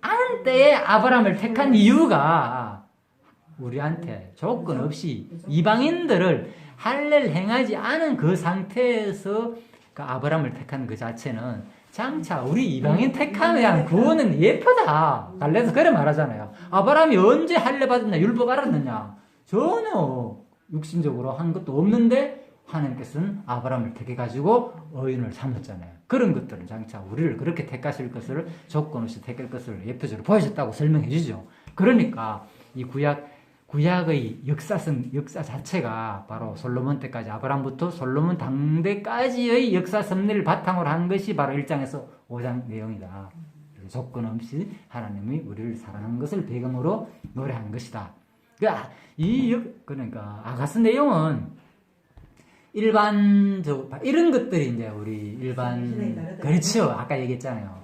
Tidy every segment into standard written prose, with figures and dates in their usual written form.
안 때에 아브라함을 택한 이유가 우리한테 조건 없이 이방인들을 할례를 행하지 않은 그 상태에서 그 아브라함을 택한 그 자체는 장차 우리 이방인 택함에 대한 구원은 예쁘다. 갈래서 그래 말하잖아요. 아브라함이 언제 할례 받았냐, 율법 알았느냐? 전혀 육신적으로 한 것도 없는데 하나님께서는 아브라함을 택해가지고 의인을 삼았잖아요. 그런 것들은 장차 우리를 그렇게 택하실 것을 조건 없이 택할 것을 예표적으로 보여줬다고 설명해 주죠. 그러니까 이 구약의 역사 자체가 바로 솔로몬 때까지 아브라함부터 솔로몬 당대까지의 역사 섭리를 바탕으로 한 것이 바로 1장에서 5장 내용이다. 조건 없이 하나님이 우리를 사랑한 것을 배경으로 노래한 것이다. 그러니까 아가스 내용은 이런 것들이 이제 우리 그렇죠. 아까 얘기했잖아요.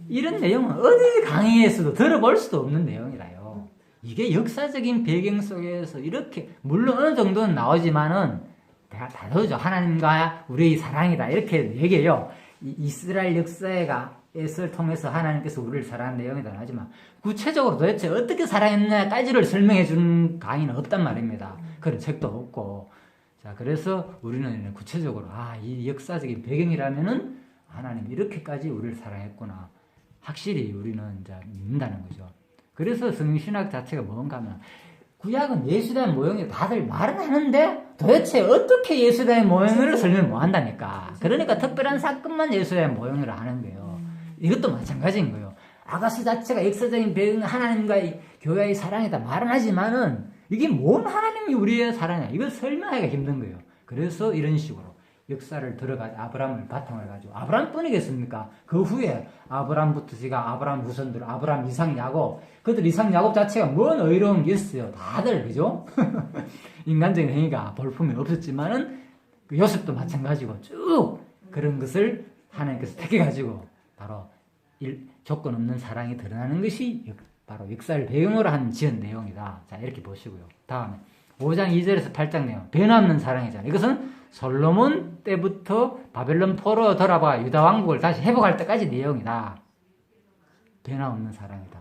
이런 내용은 어디 강의에서도 들어볼 수도 없는 내용이라요. 이게 역사적인 배경 속에서 이렇게, 물론 어느 정도는 나오지만은, 다 다르죠. 하나님과 우리의 사랑이다. 이렇게 얘기해요. 이스라엘 역사를 통해서 하나님께서 우리를 사랑한 내용이다. 하지만, 구체적으로 도대체 어떻게 사랑했느냐까지를 설명해 주는 강의는 없단 말입니다. 그런 책도 없고. 자, 그래서 우리는 구체적으로, 이 역사적인 배경이라면은, 하나님 이렇게까지 우리를 사랑했구나. 확실히 우리는 이제 믿는다는 거죠. 그래서 성신학 자체가 뭔가 하면, 구약은 예수에 대한 모형이 다들 말은 하는데 도대체 어떻게 예수에 대한 모형을 설명을 못 한다니까. 그러니까 특별한 사건만 예수에 대한 모형을 하는 거예요. 이것도 마찬가지인 거예요. 아가스 자체가 역사적인 배경, 하나님과의 교회의 사랑이다 말은 하지만은 이게 뭔 하나님이 우리의 사랑이야. 이걸 설명하기가 힘든 거예요. 그래서 이런 식으로 역사를 들어가지고 아브라함을 바탕을 가지고, 아브라함뿐이겠습니까? 그 후에 아브라함부터 제가 아브라함 후손들, 아브라함, 이삭, 야곱, 그들 이삭, 야곱 자체가 뭔 의로운 게 있어요. 다들, 그죠? 인간적인 행위가 볼품이 없었지만은 그 요셉도 마찬가지고 쭉 그런 것을 하나님께서 택해가지고 바로 조건 없는 사랑이 드러나는 것이 바로 역사를 배경으로 한 지은 내용이다. 자, 이렇게 보시고요. 다음에 5장 2절에서 8장 내용, 변함없는 사랑이잖아요. 이것은 솔로몬 때부터 바벨론 포로 돌아와 유다 왕국을 다시 회복할 때까지 내용이다. 변함없는 사랑이다.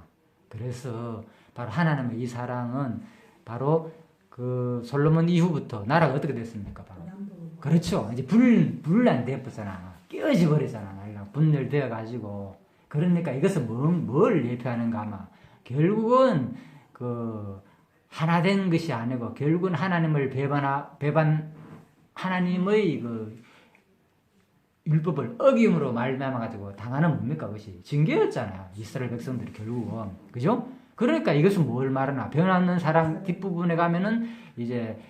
그래서 바로 하나님의 이 사랑은 바로 그 솔로몬 이후부터 나라가 어떻게 됐습니까? 바로 그렇죠. 이제 분란 되었잖아. 깨어져 버리잖아. 나라가 분열되어 가지고. 그러니까 이것은 뭘 예표하는가 하면 결국은 그 하나 된 것이 아니고 결국은 하나님을 하나님의 그 율법을 어김으로 말미암아 가지고 당하는 뭡니까? 그것이 징계였잖아요. 이스라엘 백성들이 결국은. 그죠? 그러니까 이것은 뭘 말하나? 변함없는 사랑 뒷부분에 가면은 이제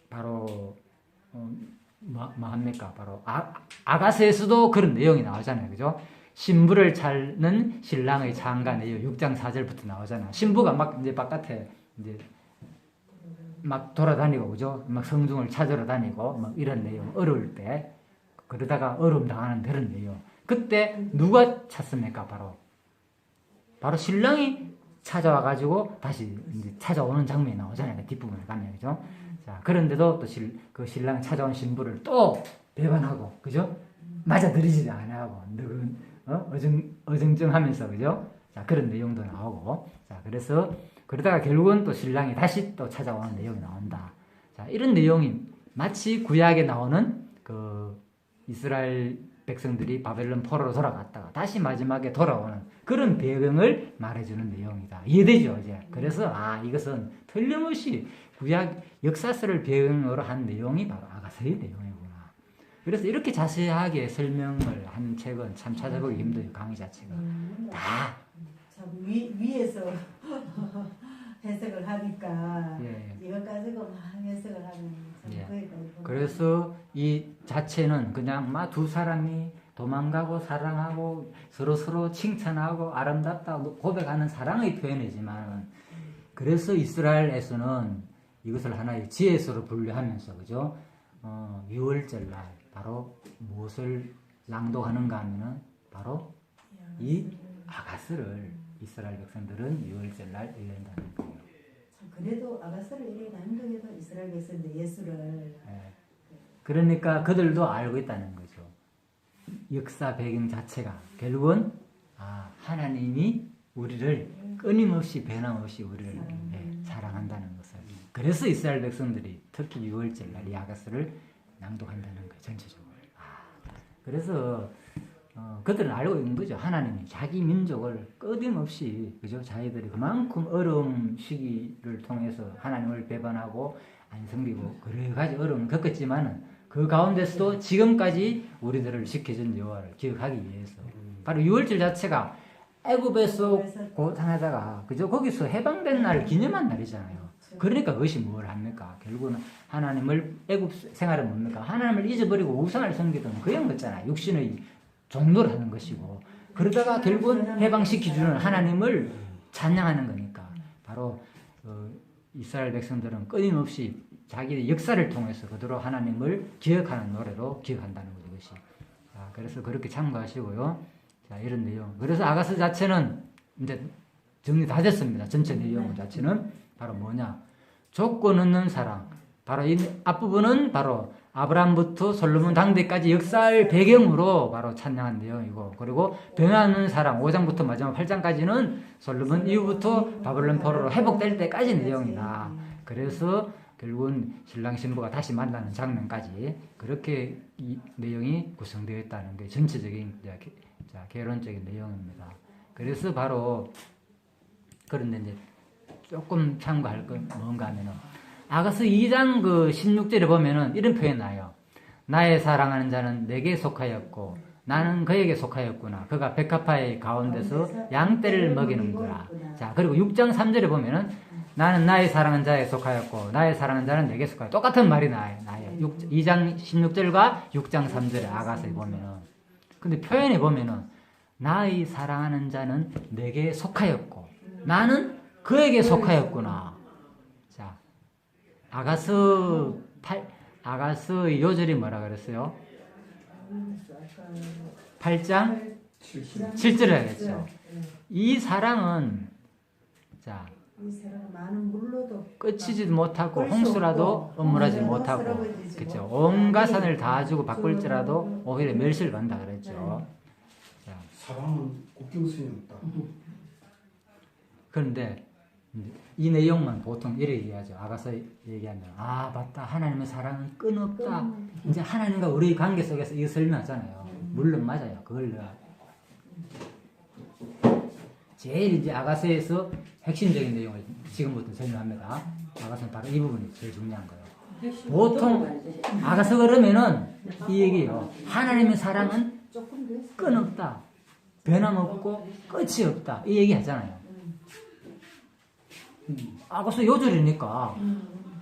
바로 뭐 합니까? 바로 아가스에서도 그런 내용이 나오잖아요. 그죠? 신부를 찾는 신랑의 장가 내용 6장 4절부터 나오잖아요. 신부가 막 이제 바깥에 이제 막 돌아다니고, 그죠? 막 성중을 찾으러 다니고, 막 이런 내용, 어려울 때. 그러다가 어려움 당하는 그런 내용. 그때 누가 찾습니까? 바로 신랑이 찾아와가지고 다시 이제 찾아오는 장면이 나오잖아요. 뒷부분에 가면, 그죠? 자, 그런데도 또 그 신랑이 찾아온 신부를 또 배반하고, 그죠? 맞아들이지 않아하고, 어정쩡하면서, 그죠? 자, 그런 내용도 나오고. 자, 그래서 그러다가 결국은 또 신랑이 다시 또 찾아오는 내용이 나온다. 자, 이런 내용이 마치 구약에 나오는 그 이스라엘 백성들이 바벨론 포로로 돌아갔다가 다시 마지막에 돌아오는 그런 배경을 말해주는 내용이다. 이해되죠, 이제? 그래서, 이것은 틀림없이 구약 역사서를 배경으로 한 내용이 바로 아가서의 내용이구나. 그래서 이렇게 자세하게 설명을 한 책은 참 찾아보기 힘들어요, 강의 자체가. 다. 참 위에서 해석을 하니까 이것 가지고 막 해석을 하면 참 거기까지. 그래서 이 자체는 그냥 막 두 사람이 도망가고 사랑하고 서로 칭찬하고 아름답다고 고백하는 사랑의 표현이지만, 그래서 이스라엘에서는 이것을 하나의 지혜서로 분류하면서, 그죠? 6월절 날 바로 무엇을 낭독하는가 하면은 바로 이 아가스를 이스라엘 백성들은 6월절 날 읽는다는 거예요. 그래도 아가스를 이렇게 남겨도 이스라엘 백성들 예수를. 그러니까 그들도 알고 있다는 거죠. 역사 배경 자체가 결국은 하나님이 우리를 끊임없이 변함없이 우리를 사랑한다는 것을. 그래서 이스라엘 백성들이 특히 6월절 날 이 아가서를 낭독한다는 거예요. 전체적으로. 그래서 그들은 알고 있는 거죠. 하나님이 자기 민족을 끊임없이, 그죠? 자기들이 그만큼 어려움 시기를 통해서 하나님을 배반하고 안 섬기고 여러 가지 어려움을 겪었지만은 그 가운데서도 지금까지 우리들을 지켜준 여호와를 기억하기 위해서 바로 6월절 자체가 애굽에서 고생하다가, 그죠? 거기서 해방된 날을 기념한 날이잖아요. 그러니까 그것이 뭘 합니까? 결국은 하나님을 애굽 생활을 뭡니까? 하나님을 잊어버리고 우상을 섬기던 그런 거잖아요. 육신의 종노를 하는 것이고, 그러다가 결국은 해방시켜주는 하나님을 찬양하는 거니까 바로 이스라엘 백성들은 끊임없이 자기의 역사를 통해서 그대로 하나님을 기억하는 노래로 기억한다는 거죠. 이것이. 자, 그래서 그렇게 참고하시고요. 자, 이런 내용. 그래서 아가서 자체는 이제 정리 다 됐습니다. 전체 내용 자체는 바로 뭐냐? 조건 없는 사랑. 바로 이 앞부분은 바로 아브라함부터 솔로몬 당대까지 역사를 배경으로 바로 찬양한 내용이고, 그리고 변하는 사랑 5장부터 마지막 8장까지는 솔로몬 이후부터 바벨론 포로로 회복될 때까지 내용이다. 그래서 결국은 신랑 신부가 다시 만나는 장면까지 그렇게 이 내용이 구성되어 있다는 게 전체적인 개론적인 내용입니다. 그래서 바로 그런데 이제 조금 참고할 건 뭔가 하면은 아가서 2장 그 16절에 보면은 이런 표현이 나요. 나의 사랑하는 자는 내게 속하였고 나는 그에게 속하였구나. 그가 백합화의 가운데서 양떼를 먹이는구나. 자, 그리고 6장 3절에 보면은 나는 나의 사랑하는 자에 속하였고 나의 사랑하는 자는 내게 속하였고 똑같은 말이 나요. 2장 16절과 6장 3절에 아가서에 보면은. 근데 표현에 보면은 나의 사랑하는 자는 내게 속하였고 나는 그에게 속하였구나. 자, 아가서의 요절이 뭐라 그랬어요? 8장 7절을 하겠죠. 이 사랑은 자, 끝이지도 못하고 홍수라도 엄물하지 못하고, 그렇죠. 온갖 산을 다 주고 바꿀지라도 오히려 멸시를 받는다 그랬죠. 자, 사랑은 국경선이 없다. 그런데 이 내용만 보통 이렇게 얘기하죠. 아가서 얘기하면 맞다. 하나님의 사랑은 끊없다. 이제 하나님과 우리의 관계 속에서 이거 설명하잖아요. 물론 맞아요. 그걸 내가 제일 이제 아가서에서 핵심적인 내용을 지금부터 설명합니다. 아가서는 바로 이 부분이 제일 중요한 거예요. 보통 아가서 그러면은 이 얘기예요. 하나님의 사랑은 끊없다. 변함없고 끝이 없다. 이 얘기 하잖아요. 아가서 요절이니까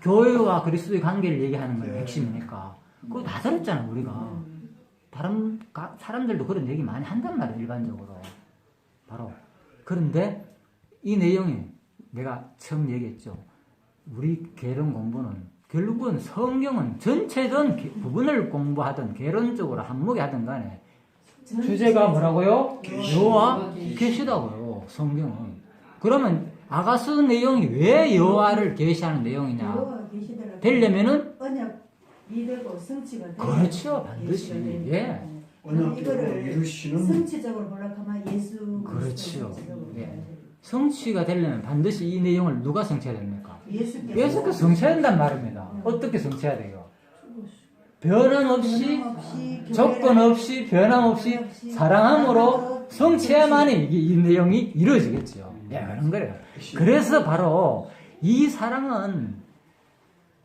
교회와 그리스도의 관계를 얘기하는 게 핵심이니까 그거 다 들었잖아 우리가. 다른 사람들도 그런 얘기 많이 한단 말이에요. 일반적으로. 바로 그런데 이 내용이 내가 처음 얘기했죠. 우리 개론 공부는 결국은 성경은 전체든 부분을 공부하든 개론적으로 한목에 하든 간에 주제가 뭐라고요? 여호와 계시다고요. 성경은. 그러면 아가서 내용이 왜 여호와를 계시하는 내용이냐? 되려면은 언약이 되고 성취가 되고. 그렇죠. 반드시. 예. 언약적으로 이루시는 성취적으로 보려면 예수. 그렇죠. 예. 성취가 되려면 반드시 이 내용을 누가 성취해야 됩니까? 예수께서 성취해야 된단 말입니다. 어떻게 성취해야 돼요? 변함없이, 조건 없이, 변함없이 사랑함으로 성취해야만이 이 내용이 이루어지겠죠. 예, 그런 거예요. 그래서 바로 이 사랑은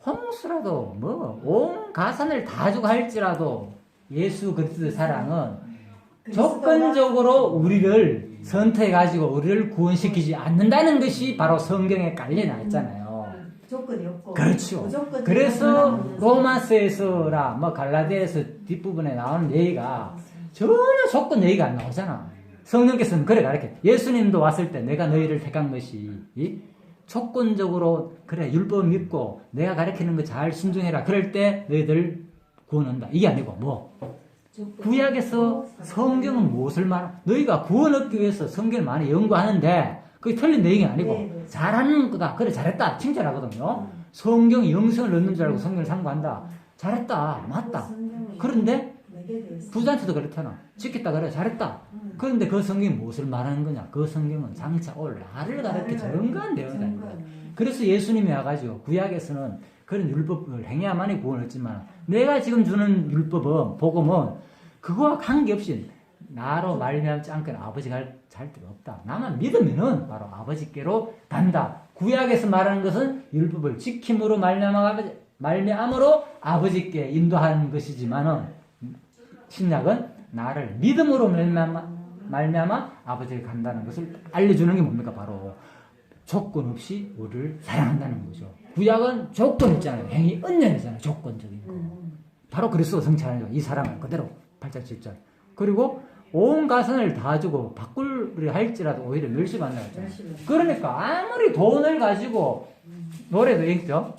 홍수라도 온 가산을 다 주고 할지라도 예수 그리스도의 사랑은 조건적으로 우리를 선택해가지고 우리를 구원시키지 않는다는 것이 바로 성경에 깔려나 있잖아요. 조건이 없고. 그렇죠. 그래서 로마서에서라 갈라디아에서 뒷부분에 나오는 얘기가 전혀 조건 얘기가 안 나오잖아. 성령께서는 그래 가르쳐. 예수님도 왔을 때 내가 너희를 택한 것이 조건적으로 그래 율법 믿고 내가 가르치는 거 잘 순종해라. 그럴 때 너희들 구원한다. 이게 아니고 구약에서 성경은 무엇을 너희가 구원 얻기 위해서 성경을 많이 연구하는데 그게 틀린 내용이 아니고 잘하는 거다. 그래 잘했다. 칭찬하거든요. 성경이 영생을 얻는 줄 알고 성경을 상고한다. 잘했다. 맞다. 그런데 되게 되었어. 부자한테도 그렇잖아. 지켰다 그래 잘했다. 그런데 그 성경이 무엇을 말하는 거냐? 그 성경은 장차 올 나를 가르쳐 증거한 내용이다. 그래서 예수님이 와가지고 구약에서는 그런 율법을 행해야만이 구원을 했지만 내가 지금 주는 율법은 복음은 그거와 관계없이 나로 말미암지 않고는 아버지가 잘 데가 없다. 나만 믿으면은 바로 아버지께로 간다. 구약에서 말하는 것은 율법을 지킴으로 말미암으로 아버지께 인도하는 것이지만은 신약은 나를 믿음으로 말미암아 아버지를 간다는 것을 알려주는 게 뭡니까? 바로 조건 없이 우리를 사랑한다는 거죠. 구약은 조건 있잖아요. 행위 은연이잖아요. 조건적인 거. 바로 그리스도 성취하는 거. 이 사랑을 그대로 8절 7절. 그리고 온 가선을 다 주고 바꾸려 할지라도 오히려 멸시받는다고 했잖아요. 그러니까 아무리 돈을 가지고 노래도 있죠.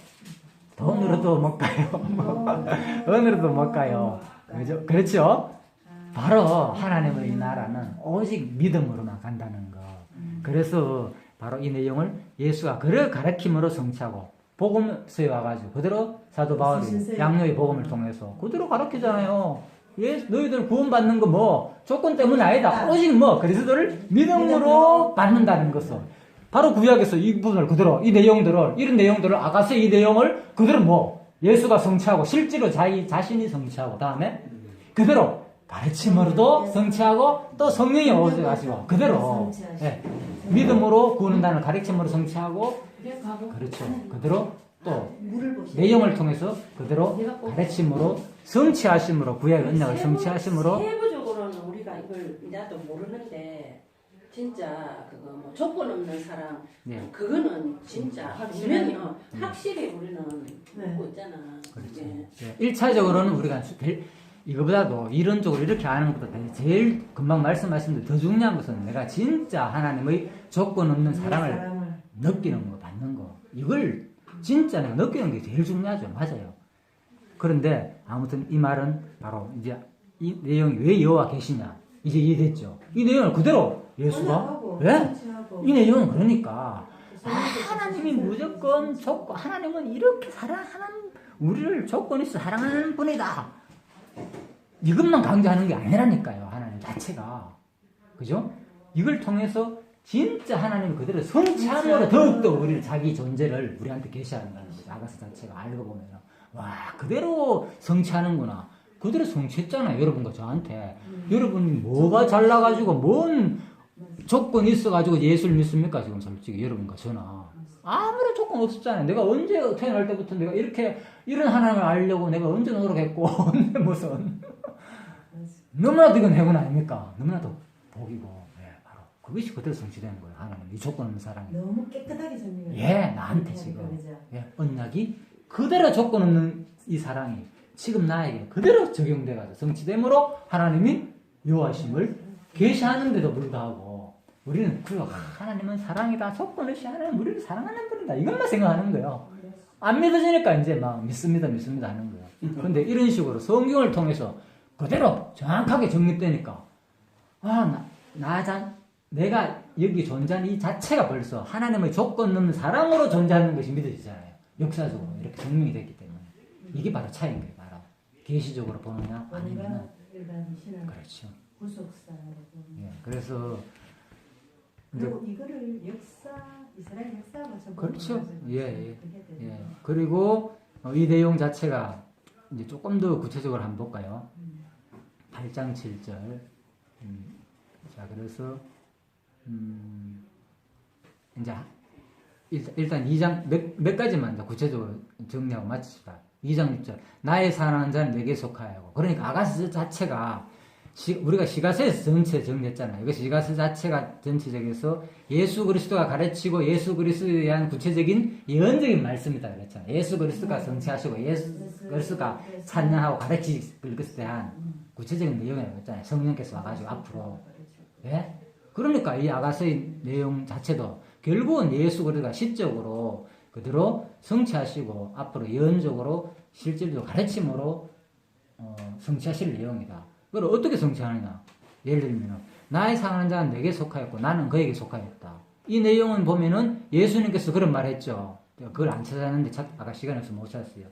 돈으로도 못 가요. 돈으로도 못 가요. 그죠? 그렇죠? 바로 하나님의 이 나라는 오직 믿음으로만 간다는 거. 그래서 바로 이 내용을 예수가 그를 가르침으로 성취하고 복음서에 와가지고 그대로 사도 바울이 양료의 복음을 통해서 그대로 가르치잖아요. 너희들 구원받는 거 뭐 조건 때문 아니다. 오직 뭐 그리스도를 믿음으로 받는다는 것을 바로 구약에서 이 부분을 그대로 이 내용들을 이런 내용들을 아가서 이 내용을 그대로 뭐 예수가 성취하고 실제로 자신이 성취하고 다음에 그대로 가르침으로도 성취하고 또 성령이 오셔가지고 그대로 믿음으로 구원한다는 가르침으로 성취하고 그렇죠. 그대로 또 내용을 통해서 그대로 가르침으로 성취하심으로 구약의 언약을 성취하심으로 세부적으로는 우리가 이걸 나도 모르는데 진짜 그거 뭐 조건 없는 사랑 그거는 진짜 분명히 확실히 우리는 믿고 있잖아. 그렇죠. 예. 1차적으로는 우리가 이거보다도 이론적으로 이렇게 아는 것보다 제일 금방 말씀하신 더 중요한 것은 내가 진짜 하나님의 조건 없는 사랑을 느끼는 거, 받는 거. 이걸 진짜 내가 느끼는 게 제일 중요하죠. 맞아요. 그런데 아무튼 이 말은 바로 이제 이 내용이 왜 여호와 계시냐. 이제 이해됐죠. 이 내용을 그대로 예수가 왜? 이 내용은 그러니까 하나님이 무조건 조건, 하나님은 이렇게 사랑하는 우리를 조건 있어 사랑하는 분이다. 이것만 강조하는 게 아니라니까요. 하나님 자체가. 그죠? 이걸 통해서 진짜 하나님 그대로 성취함으로 더욱더 우리를 자기 존재를 우리한테 계시한다는 거죠. 아가서 자체가 알고 보면 와 그대로 성취하는구나. 그대로 성취했잖아요. 여러분과 저한테. 여러분이 뭐가 잘나가지고 뭔 조건이 있어가지고 예수를 믿습니까? 지금 솔직히 여러분과 저나 아무런 조건 없었잖아요. 내가 언제 태어날 때부터 내가 이런 하나님을 알려고 내가 언제 노력했고 언제 무슨 너무나도 이건 행운 아닙니까? 너무나도 복이고 바로 그것이 그대로 성취되는 거예요. 하나님 이 조건 없는 사랑이 너무 깨끗하게 정리가 나한테 지금 언약이 그대로 조건 없는 이 사랑이 지금 나에게 그대로 적용돼가지고 성취됨으로 하나님이 여호와심을 계시하는데도 불구하고 우리는 하나님은 사랑이다. 조건 없이 하나님 우리를 사랑하는 분이다. 이것만 생각하는 거예요. 안 믿어지니까 이제 막 믿습니다 하는 거예요. 그런데 이런 식으로 성경을 통해서 그대로 정확하게 정립되니까 내가 여기 존재하는 이 자체가 벌써 하나님의 조건 없는 사랑으로 존재하는 것이 믿어지잖아요. 역사적으로 이렇게 증명이 됐기 때문에 이게 바로 차이인 거예요. 바로 계시적으로 보느냐 아니면 그렇죠. 구속사라고. 그래서 그리고 이거를 이스라엘 역사가 좀 그렇죠. 그리고 이 내용 자체가 이제 조금 더 구체적으로 한번 볼까요? 8장 7절. 자, 그래서 이제 일단 2장 몇 가지만 구체적으로 정리하고 마칩시다. 2장 6절. 나의 사랑하는 자는 내게 속하여고. 그러니까 아가스 자체가 우리가 시가서에서 전체 정리했잖아요. 이것이 시가서 자체가 전체적에서 예수 그리스도가 가르치고 예수 그리스도에 대한 구체적인 예언적인 말씀이다 그랬잖아요. 예수 그리스도가 성취하시고 예수 그리스도가 찬양하고 가르칠 것에 대한 구체적인 내용이라고 했잖아요. 성령께서 와가지고 앞으로. 그러니까 이 아가서의 내용 자체도 결국은 예수 그리스도가 시적으로 그대로 성취하시고 앞으로 예언적으로 실질적으로 가르침으로 성취하실 내용이다. 그걸 어떻게 성취하느냐? 예를 들면 나의 사랑하는 자는 내게 속하였고 나는 그에게 속하였다. 이 내용은 보면은 예수님께서 그런 말 했죠. 그걸 안 찾았는데 아까 시간이 없어서 못 찾았어요.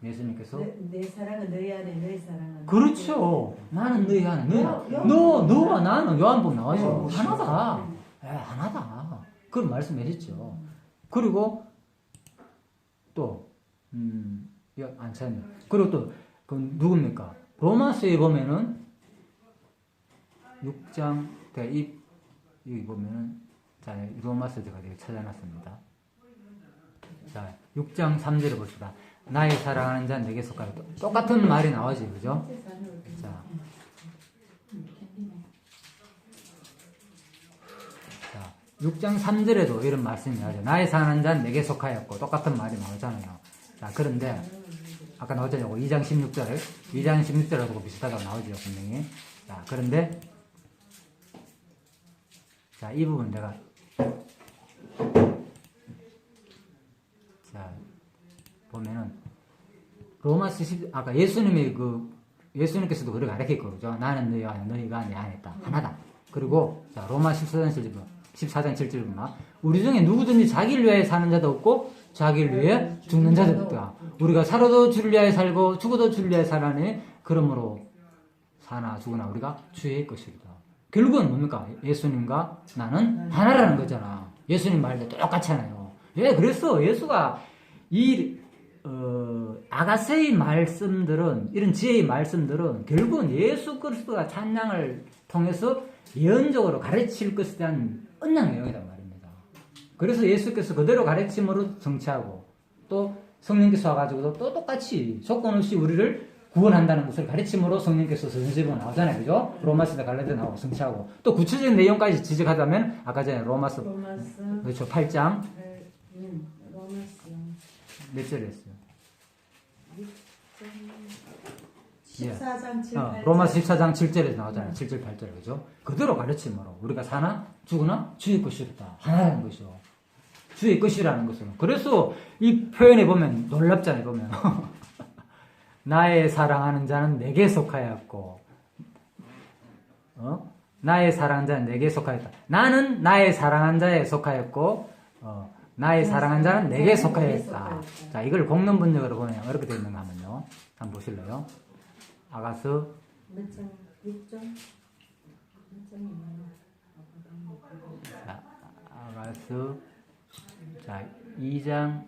예수님께서 내 사랑은 너희 안에 너희 사랑은 그렇죠. 나는 너희 안에 요- 너와 나는 요한복음 나와죠. 그렇죠. 하나다. 하나다. 그런 말씀하셨죠. 그리고 또 안 찾네. 그리고 또 그 누굽니까? 로마서에 보면은 6장 여기 보면은 자 로마서 제가 찾아놨습니다. 자 6장 3절을 봅시다. 나의 사랑하는 자는 내게 속하여 똑같은 말이 나오지 그죠? 자 6장 3절에도 이런 말씀이 나오죠. 나의 사랑하는 자는 내게 속하였고 똑같은 말이 나오잖아요. 자 그런데 아까 나왔잖아요. 2장 16절하고 비슷하다고 나오죠. 분명히. 자 그런데 자 이 부분 내가 자 보면은 로마서 10 아까 예수님께서도 그렇게 가르쳤고 그러죠. 나는 너희 안에 너희가 내 안에 있다. 하나다. 그리고 자 로마 14장 7절 보면 우리 중에 누구든지 자기를 위하여 사는 자도 없고 자기를 위해 죽는 자도 없다. 우리가 살아도 주를 위하여 살고 죽어도 주를 위하여 살아니 그러므로 사나 죽으나 우리가 주의 것이다. 결국은 뭡니까? 예수님과 나는 하나라는 거잖아. 예수님 말도 똑같잖아요. 왜 그랬어? 예수가 이 아가세의 말씀들은 이런 지혜의 말씀들은 결국은 예수 그리스도가 찬양을 통해서 예언적으로 가르칠 것에 대한 언약 내용이란 말입니다. 그래서 예수께서 그대로 가르침으로 성취하고 또 성령께서 와가지고도 또 똑같이 조건 없이 우리를 구원한다는 것을 가르침으로 성령께서 선생님으로 나오잖아요. 그죠? 로마서도 갈라디아 나오고 성취하고 또 구체적인 내용까지 지적하자면 아까 전에 로마서 그렇죠. 8장 로마서 몇 절에 했어요? 14장 7, 8절 로마서 14장 7절에서 나오잖아요. 7절 8절 그죠? 그대로 가르침으로 우리가 사나 죽으나 주의 것이다. 하나라는 것이죠. 주의 것이라는 것은 그래서 이 표현에 보면 놀랍잖아요. 보면 나의 사랑하는 자는 내게 속하였고 나의 사랑하는 자는 내게 속하였다. 나는 나의 사랑한 자에 속하였고 나의 사랑한 자는 내게 속하였다. 자, 이걸 공론 번역으로 보면 어떻게 되어 있는가 하면요. 한번 보실래요? 아가서 몇 장? 6장? 자, 아가서 자, 2장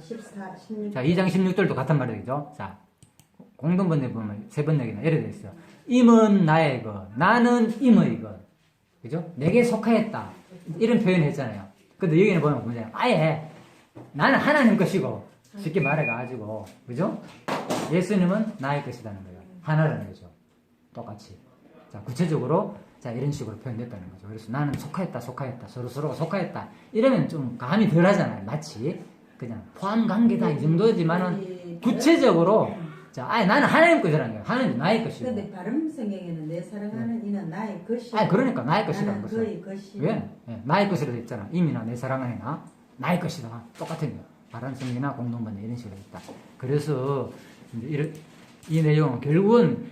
14, 16. 자, 2장 16절도 같은 말이죠. 자, 공동 번역 보면 세 번역이나 이래 돼 있어요. 임은 나의 것, 나는 임의 것. 그죠? 내게 속하였다. 이런 표현을 했잖아요. 근데 여기는 보면 뭐냐? 아예 나는 하나님 것이고 쉽게 말해가지고 그죠? 예수님은 나의 것이라는 거예요. 하나라는 거죠. 똑같이. 자, 구체적으로 자 이런 식으로 표현됐다는 거죠. 그래서 나는 속하였다, 서로가 속하였다. 이러면 좀 감이 덜하잖아요. 마치 그냥 포함 관계다 이 정도지만은 구체적으로 자, 아예 나는 하나님 것이라는 거예요. 하나님 나의 것이고. 근데 발음 성경에는 내 사랑하는 이는 나의 것이. 그러니까 나의 것이라는 나는 것은. 그의 것이. 왜? 나의 것이라고 했잖아. 임이나 내 사랑하는 나 나의 것이다. 똑같은 거야. 바란성이나 공동번역 이런 식으로 했다. 그래서 이제 이 내용은 결국은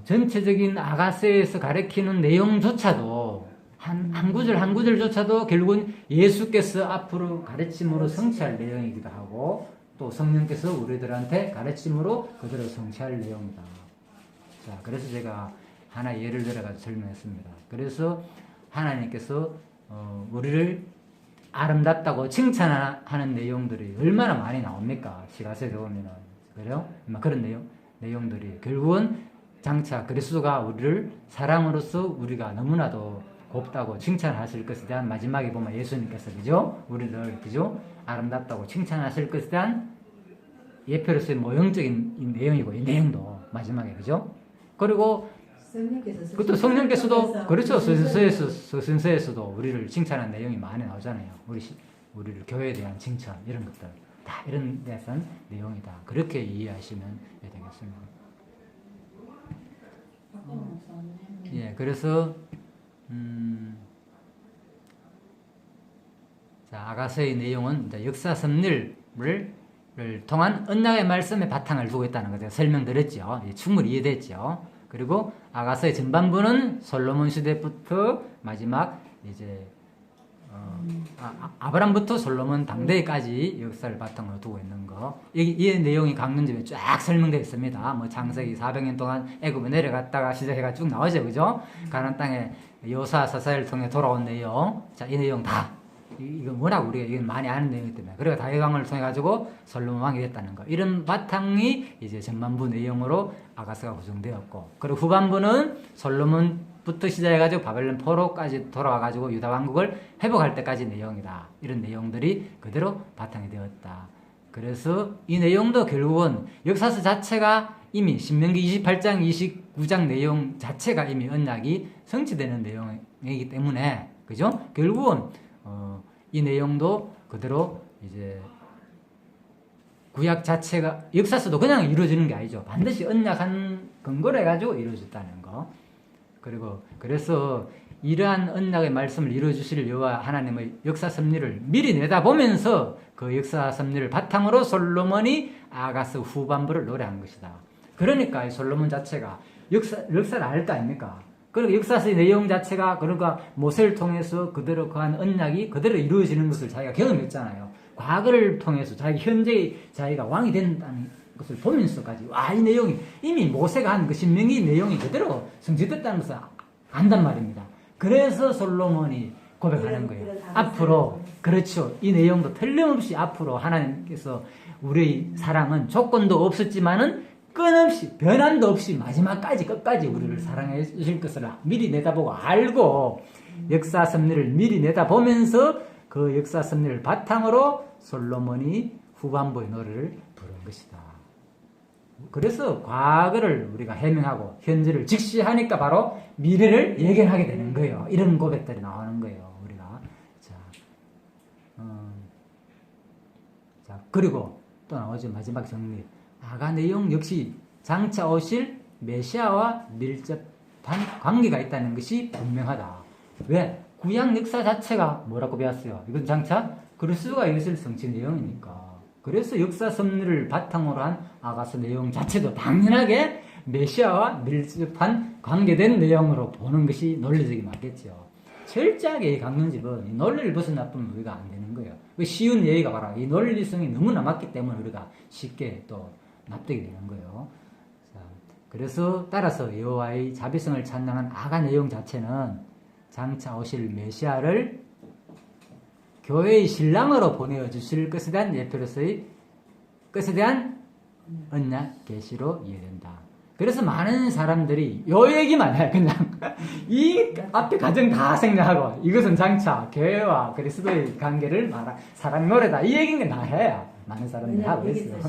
전체적인 아가서에서 가르치는 내용조차도 한 구절 한 구절조차도 결국은 예수께서 앞으로 가르침으로 성취할 내용이기도 하고 또 성령께서 우리들한테 가르침으로 그대로 성취할 내용이다. 자, 그래서 제가 하나 예를 들어가지고 설명했습니다. 그래서 하나님께서 우리를 아름답다고 칭찬하는 내용들이 얼마나 많이 나옵니까? 시가서에 보면은 그래요? 그런 내용들이 결국은 장차 그리스도가 우리를 사랑으로서 우리가 너무나도 곱다고 칭찬하실 것에 대한 마지막에 보면 예수님께서 그죠? 우리를 그죠? 아름답다고 칭찬하실 것에 대한 예표로서의 모형적인 내용이고 이 내용도 마지막에 그죠? 그리고 그것도 성령께서도 그렇죠. 서신서에서도 우리를 칭찬한 내용이 많이 나오잖아요. 우리를 교회에 대한 칭찬 이런 것들 다 이런 데서 내용이다. 그렇게 이해하시면 되겠습니다. 예, 그래서 자, 아가서의 내용은 이제 역사 섭리를 통한 언약의 말씀에 바탕을 두고 있다는 것을 설명드렸죠. 예, 충분히 이해됐죠. 그리고 아가서의 전반부는 솔로몬 시대부터 마지막 이제 아브람부터 솔로몬 당대까지 역사를 바탕으로 두고 있는 거. 이 내용이 강론집에 쫙 설명되어 있습니다. 뭐 창세기 400년 동안 애굽에 내려갔다가 시작해가 쭉 나오죠, 그죠? 가나안 땅에 요사 사사를 통해 돌아온 내용. 자, 이 내용 다. 이건 워낙 우리가 이건 많이 아는 내용이기 때문에. 그리고 다윗 왕을 통해 가지고 솔로몬 왕이 됐다는 거. 이런 바탕이 이제 전반부 내용으로 아가스가 구성되었고, 그리고 후반부는 솔로몬부터 시작해가지고 바벨론 포로까지 돌아와가지고 유다 왕국을 회복할 때까지 내용이다. 이런 내용들이 그대로 바탕이 되었다. 그래서 이 내용도 결국은 역사서 자체가 이미 신명기 28장, 29장 내용 자체가 이미 언약이 성취되는 내용이기 때문에, 그죠? 결국은 이 내용도 그대로 이제 구약 자체가 역사서도 그냥 이루어지는 게 아니죠. 반드시 언약한 근거로 해가지고 이루어졌다는 거. 그리고 그래서 이러한 언약의 말씀을 이루어주실 여호와 하나님의 역사 섭리를 미리 내다보면서 그 역사 섭리를 바탕으로 솔로몬이 아가스 후반부를 노래한 것이다. 그러니까 이 솔로몬 자체가 역사를 알 거 아닙니까? 그리고 역사서의 내용 자체가 그러니까 모세를 통해서 그대로 그한 언약이 그대로 이루어지는 것을 자기가 경험했잖아요. 과거를 통해서 자기 현재의 자기가 왕이 된다는 것을 보면서까지 이 내용이 이미 모세가 한 그 신명기 내용이 그대로 성취됐다는 것을 안단 말입니다. 그래서 솔로몬이 고백하는 거예요. 앞으로 그렇죠. 이 내용도 틀림없이 앞으로 하나님께서 우리의 사랑은 조건도 없었지만은 끊임없이 변함도 없이 마지막까지 끝까지 우리를 사랑해 주실 것을 미리 내다보고 알고 역사 섭리를 미리 내다보면서 그 역사 섭리를 바탕으로 솔로몬이 후반부의 노래를 부른 것이다. 그래서 과거를 우리가 해명하고 현재를 직시하니까 바로 미래를 예견하게 되는 거예요. 이런 고백들이 나오는 거예요. 우리가 자 그리고 또 나오죠. 마지막 정리. 아가 내용 역시 장차 오실 메시아와 밀접한 관계가 있다는 것이 분명하다. 왜? 구약 역사 자체가 뭐라고 배웠어요? 이건 장차 그리스도가 이것을 성취 내용이니까. 그래서 역사 섭리를 바탕으로 한 아가서 내용 자체도 당연하게 메시아와 밀접한 관계된 내용으로 보는 것이 논리적이 맞겠죠. 철저하게 이 강론집은 이 논리를 벗어나면 우리가 안 되는 거예요. 쉬운 예의가 바로 이 논리성이 너무나 맞기 때문에 우리가 쉽게 또 납득이 되는 거예요. 자, 그래서 따라서 여호와의 자비성을 찬양한 아가 내용 자체는 장차 오실 메시아를 교회의 신랑으로 보내어 주실 것에 대한 예표로서의 것에 대한 언약 계시로 이해된다. 그래서 많은 사람들이 요 얘기만 해. 그냥 이 앞에 가정 다 생략하고 이것은 장차 교회와 그리스도의 관계를 말한 사랑 노래다. 이 얘기는 다 해요. 많은 사람들이 하고 있어요.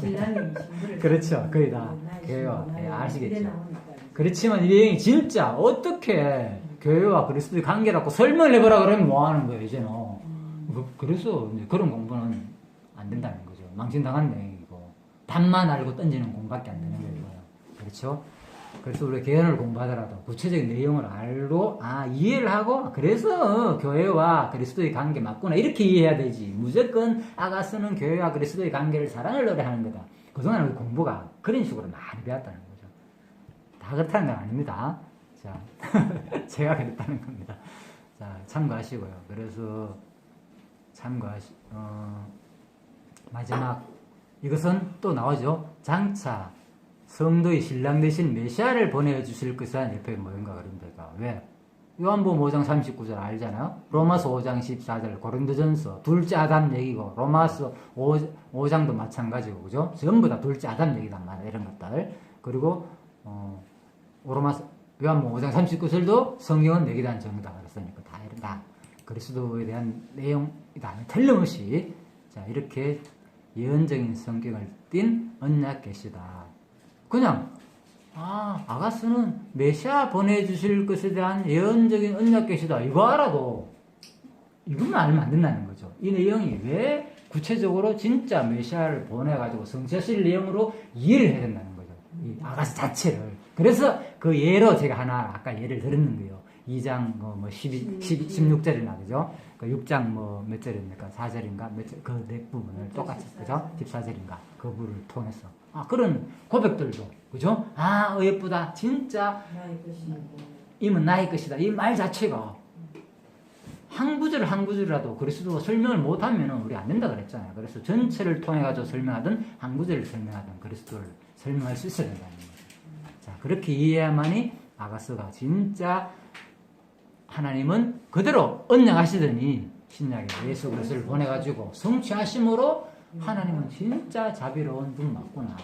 그렇죠. 거의 다 교회와 아시겠죠. 그렇지만 이 내용이 진짜 어떻게 교회와 그리스도의 관계라고 설명을 해보라 그러면 뭐 하는 거예요, 이제는. 그래서 이제 그런 공부는 안 된다는 거죠. 망신당한 내용이고 답만 알고 던지는 공부밖에 안 되는 거예요. 그렇죠? 그래서 우리가 개헌을 공부하더라도 구체적인 내용을 알고 이해를 하고 그래서 교회와 그리스도의 관계 맞구나 이렇게 이해해야 되지. 무조건 아가서는 교회와 그리스도의 관계를 사랑을 노래하는 거다. 그동안 우리 공부가 그런 식으로 많이 배웠다는 거죠. 다 그렇다는 건 아닙니다. 자, 제가 그랬다는 겁니다. 자, 참고하시고요. 그래서 마지막 이것은 또 나오죠. 장차 성도의 신랑 되신 메시아를 보내주실 것에 대한 예표가 뭐인가 그런데가 왜? 요한복음 5장 39절 알잖아요. 로마서 5장 14절 고린도전서 둘째 아담 얘기고 로마서 5장도 마찬가지고 그죠? 전부 다 둘째 아담 얘기단 말이야. 이런 것들. 그리고 요한복음 5장 39절도 성경은 내게 대한 정의다 그랬으니까 다 이런 다 그리스도에 대한 내용이다. 틀림없이 자 이렇게 예언적인 성격을 띤 언약 계시다. 그냥 아가스는 메시아 보내주실 것에 대한 예언적인 언약 계시다. 이거 알아도 이것만 알면 안 된다는 거죠. 이 내용이 왜 구체적으로 진짜 메시아를 보내가지고 성취하실 내용으로 이해를 해야 된다는 거죠. 이 아가스 자체를. 그래서 그 예로 제가 하나 아까 예를 들었는 거예요. 2장 16절이나 그죠? 그 6장 몇 절입니까? 4절인가? 몇 절? 그 네 부분을 똑같이 그죠? 14절인가? 그 부분을 통해서 그런 고백들도 그죠? 예쁘다. 진짜 임은 나의 것이다. 이 말 자체가 한 구절 한 구절이라도 그리스도 설명을 못하면 우리 안 된다 그랬잖아요. 그래서 전체를 통해 가지고 설명하든 한 구절을 설명하든 그리스도를 설명할 수 있어야 된다는 거죠. 자, 그렇게 이해해야만이 아가서가 진짜 하나님은 그대로 언약하시더니 신약에 예수 그리스도를 보내가지고 성취하심으로 하나님은 진짜 자비로운 분 맞구나.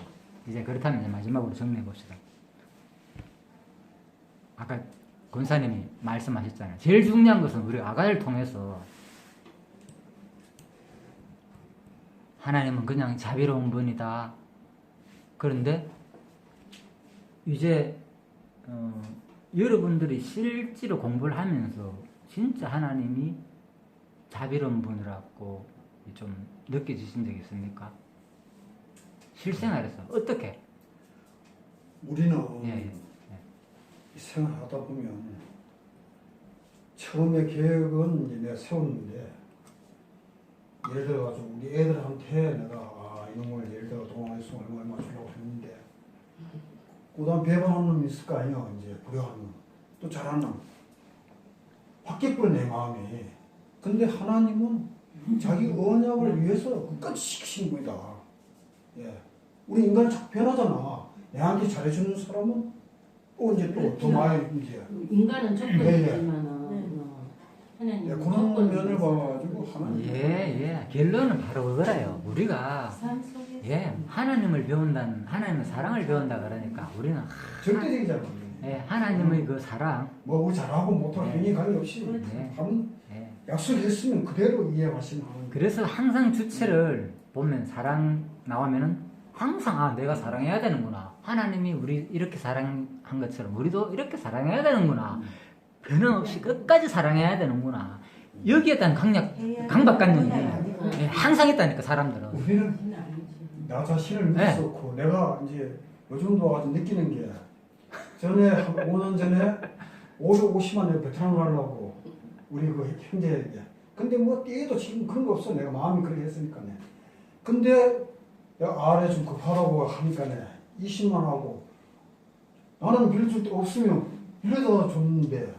이제 그렇다면 이제 마지막으로 정리해 봅시다. 아까 권사님이 말씀하셨잖아요. 제일 중요한 것은 우리 아가를 통해서 하나님은 그냥 자비로운 분이다. 그런데 이제 여러분들이 실제로 공부를 하면서 진짜 하나님이 자비로운 분이라고 좀 느껴지신 적 있습니까? 실생활에서 어떻게? 우리는 예. 이 생활하다 보면 처음에 계획은 이제 내가 세웠는데 예를 들어가지고 우리 애들한테 내가 이놈을 예를 들어 동아에서 얼마 주려고 했는데 그다음 배반하는 놈이 있을 거 아니야. 이제 불효한 놈, 또 잘하는 놈. 바뀌어버려 내 마음이. 근데 하나님은 자기 언약을 위해서 끝까지 시키신 분이다. 예. 우리 인간은 자꾸 변하잖아. 내한테 잘해주는 사람은 또 이제 또 더 많이 이제. 인간은 조건이 예, 예. 있지만은 하나님 예, 그런 면을 봐가지고 하나님. 예. 결론은 바로 그거래요. 우리가 삶 속에서 하나님을 배운다는 하나님의 사랑을 배운다 그러니까 우리는 절대적이잖아. 하나님의 그 사랑, 뭐 우리 잘하고 못하고 예. 괜히 관계 없이 예. 하면 예. 약속했으면 그대로 이해하시면 하는 거예요. 그래서 항상 주체를 보면 사랑 나오면은 항상 내가 사랑해야 되는구나. 하나님이 우리 이렇게 사랑한 것처럼 우리도 이렇게 사랑해야 되는구나. 변함없이 끝까지 사랑해야 되는구나. 여기에 대한 강박관념이 항상 있다니까 사람들은. 우리는 나 자신을 믿을 네. 수 없고 내가 이제 요즘도 와가지고 느끼는 게 전에 한 5년 전에 550만 원 베트남 가려고 우리 그 형제에게 근데 뭐 띠에도 지금 그런 거 없어. 내가 마음이 그렇게 했으니까네. 근데 내가 아래 좀 급하다고 하니까네 20만 하고 나는 빌려줄 데 없으면 빌려다 줬는데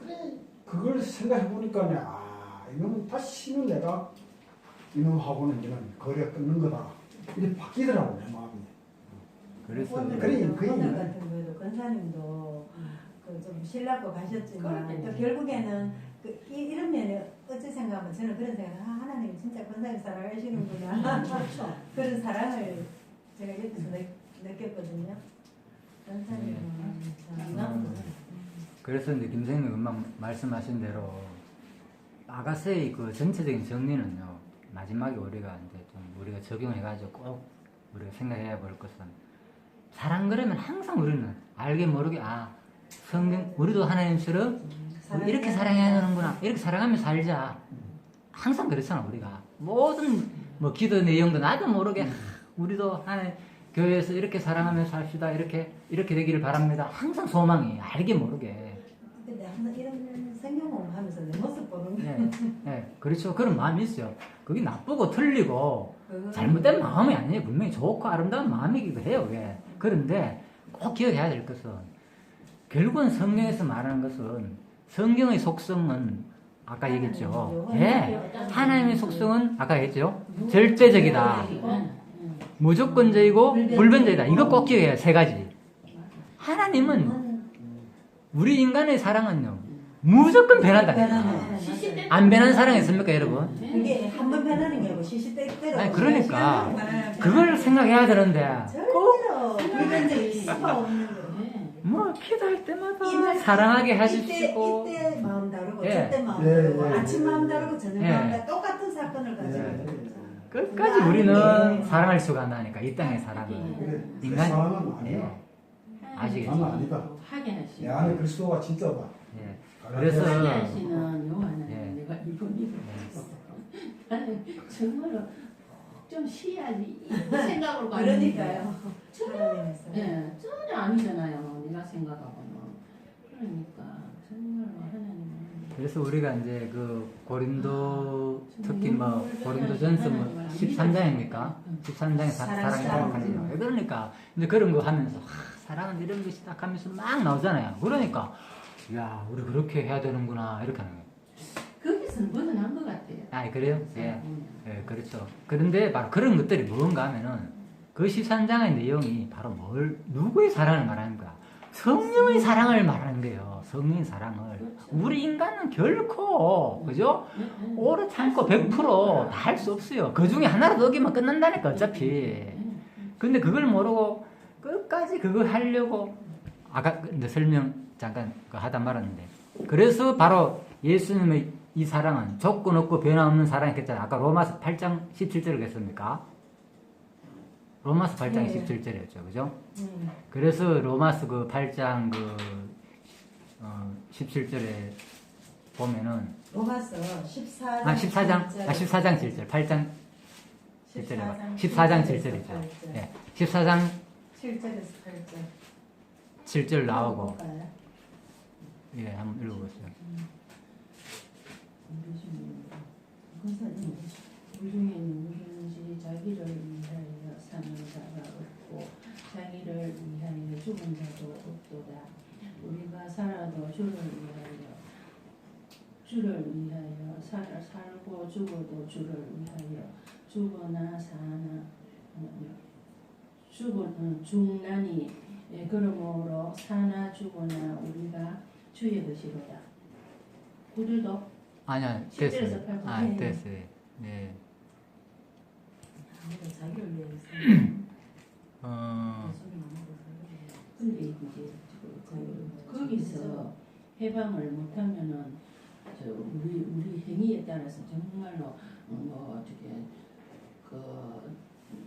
그래 그걸 생각해 보니까네 이놈은 다시는 내가 이놈하고는 이제는 거리가 끊는 거다. 이게 바뀌더라고 내 마음이. 그래서 오늘 그래, 오늘 같은 경우에도 권사님도 좀 신뢰하고 가셨지만 또 결국에는 이런 면에 어찌 생각하면 저는 그런 생각 하나님 진짜 권사님 사랑하시는구나 그런 사랑을 제가 옆에서 느꼈거든요. 권사님은 참 그래서 이제 김생님 금방 말씀하신 대로 아가서의 그 전체적인 정리는요 마지막에 우리가 이제 좀 우리가 적용해가지고 꼭 우리가 생각해야 볼 것은 사랑 그러면 항상 우리는 알게 모르게 성경 우리도 하나님처럼 이렇게 사랑해야 하는구나 이렇게 사랑하며 살자 항상 그렇잖아 우리가 모든 뭐 기도 내용도 나도 모르게 우리도 하나님 교회에서 이렇게 사랑하며 삽시다 이렇게 되기를 바랍니다 항상 소망이 알게 모르게 근데 항상 이런 생경험 하면서 내 모습 보는 게 네, 그렇죠 그런 마음이 있어요 그게 나쁘고 틀리고 잘못된 마음이 아니에요 분명히 좋고 아름다운 마음이기도 해요 왜 그런데 꼭 기억해야 될 것은 결국은 성경에서 말하는 것은 성경의 속성은 아까 얘기했죠. 하나님의 속성은 아까 얘기했죠. 절대적이다. 무조건적이고 불변적이다. 이거 꼭 기억해야 세 가지. 하나님은 우리 인간의 사랑은요. 무조건 변한다니까. 안 변한 사랑 있습니까 여러분? 그게 한 번 변하는 게 아니고 시시때때로 아니 그러니까 그걸 생각해야 되는데 절대로 불변적일 수가 없는 거예요. 뭐 기도할 때마다 사랑하게 하십시오. 이때 마음 다르고 예. 저때 마음 예, 다르고 예, 아침 마음 다르고 저녁 예. 마음 다르고 똑같은 사건을 가지고 예. 끝까지 우리는 사랑할 수가 안다니까 이 땅의 사랑은 그래 인간- 세상은 아니야. 예. 아시겠죠? 나는 아니다. 하게 하시. 내 안에 그리스도가 진짜다. 예. 그래서 하게 하시는 요한은 예. 내가 이분이 나는 정말로 좀 쉬야지 이 생각으로 가는데 그러니까요. 하나님에서. 예, 전혀 아니잖아요. 내가 생각하고는. 그러니까 정말로 하나님은 그래서 우리가 이제 그 고린도 특히 뭐 고린도전서 뭐 13장입니까? 13장에 사랑이 생각하지요. 그러니까 이제 그런 거 하면서 사랑은 이런 것이 딱 하면서 막 나오잖아요. 그러니까 야 우리 그렇게 해야 되는구나 이렇게 하는 거예요. 그게 그것은 벗어난 것 같아요. 아, 그래요? 예. 음. 예, 그렇죠. 그런데 바로 그런 것들이 뭔가 하면은 그 13장의 내용이 바로 누구의 사랑을 말하는 거야? 성령의 사랑을 말하는 거예요. 성령의 사랑을. 그렇죠. 우리 인간은 결코, 그죠? 오래 참고 100% 다 할 수 없어요. 그 중에 하나라도 어기면 끝난다니까, 어차피. 근데 그걸 모르고 끝까지 그걸 하려고, 아까 이제 설명 잠깐 하다 말았는데. 그래서 바로 예수님의 이 사랑은 조건 없고 변함없는 사랑이겠잖아요. 아까 로마서 8장 17절을 했습니까? 로마서 8장 네. 17절이었죠. 그죠? 그래서 로마서 그 8장 17절에 보면은 로마서 14장 14장 7절. 8장 7절에 14장 7절이죠. 예. 14장 7절에서 8절 7절 나오고 예, 한번 읽어 보세요. 우리 중에 누구든지 자기를 위하여 사는 자가 없고 자기를 위하여 죽은 자도 없도다. 우리가 살아도 주를 위하여 살고 죽어도 주를 위하여 죽거나 사나 죽나니 그러므로 사나 죽거나 우리가 주의 것이로다. 구들도 아니야, 17절에서 됐어요. 8절. 아, 네. 됐어요. 네. 아무도 자기를 위해서 근데 이제 거기서 해방을 못하면은 우리 행위에 따라서 정말로 뭐 어떻게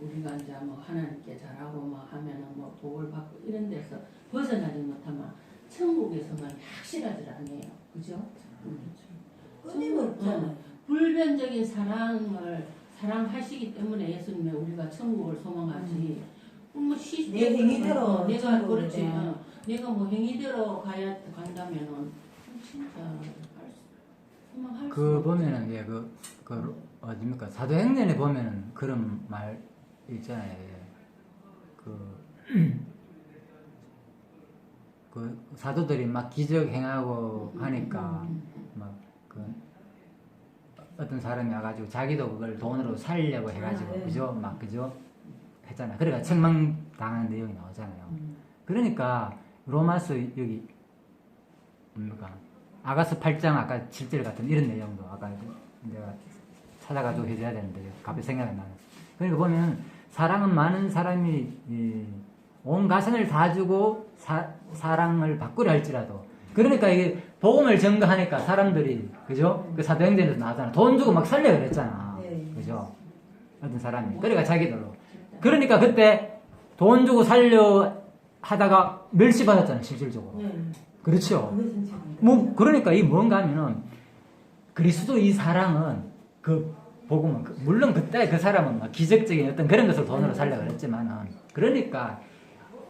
우리가 이제 뭐 하나님께 잘하고 뭐 하면은 뭐 복을 받고 이런 데서 벗어나지 못하면 천국에서만 확실하지 않아요. 그죠? 끊임없잖아요. 불변적인 사랑하시기 때문에 예수님의 우리가 천국을 소망하지. 뭐 내 행위대로 내가 천국을 그렇지. 내. 내가 뭐 행위대로 간다면은 진짜 소망할 수 그 없죠. 보면은 예, 어딥니까? 사도행전에 보면은 그런 말 있잖아요. 예. 그 사도들이 막 기적 행하고 하니까 막 어떤 사람이 와가지고 자기도 그걸 돈으로 살려고 해가지고 네. 그죠? 막 그죠? 했잖아. 그러니까 책망당하는 내용이 나오잖아요. 그러니까 로마서 여기 뭡니까? 아가서 8장 아까 7절 같은 이런 내용도 아까 내가 찾아가지고 해줘야 되는데 갑자기 생각이 나네. 그러니까 보면 사랑은 많은 사람이 온 가선을 다 주고 사랑을 바꾸려 할지라도 그러니까 이게 복음을 전가하니까 사람들이 그죠? 그 사도행전에서 나왔잖아. 돈 주고 막 살려 그랬잖아. 네. 그죠? 어떤 사람이 그러니까 자기들로 그러니까 그때 돈 주고 살려 하다가 멸시받았잖아 실질적으로. 그렇죠. 뭐 그러니까 이 뭔가 하면은 그리스도 이 사랑은 그 복음은 물론 그때 그 사람은 막 기적적인 어떤 그런 것을 돈으로 살려고 그랬지만은 그러니까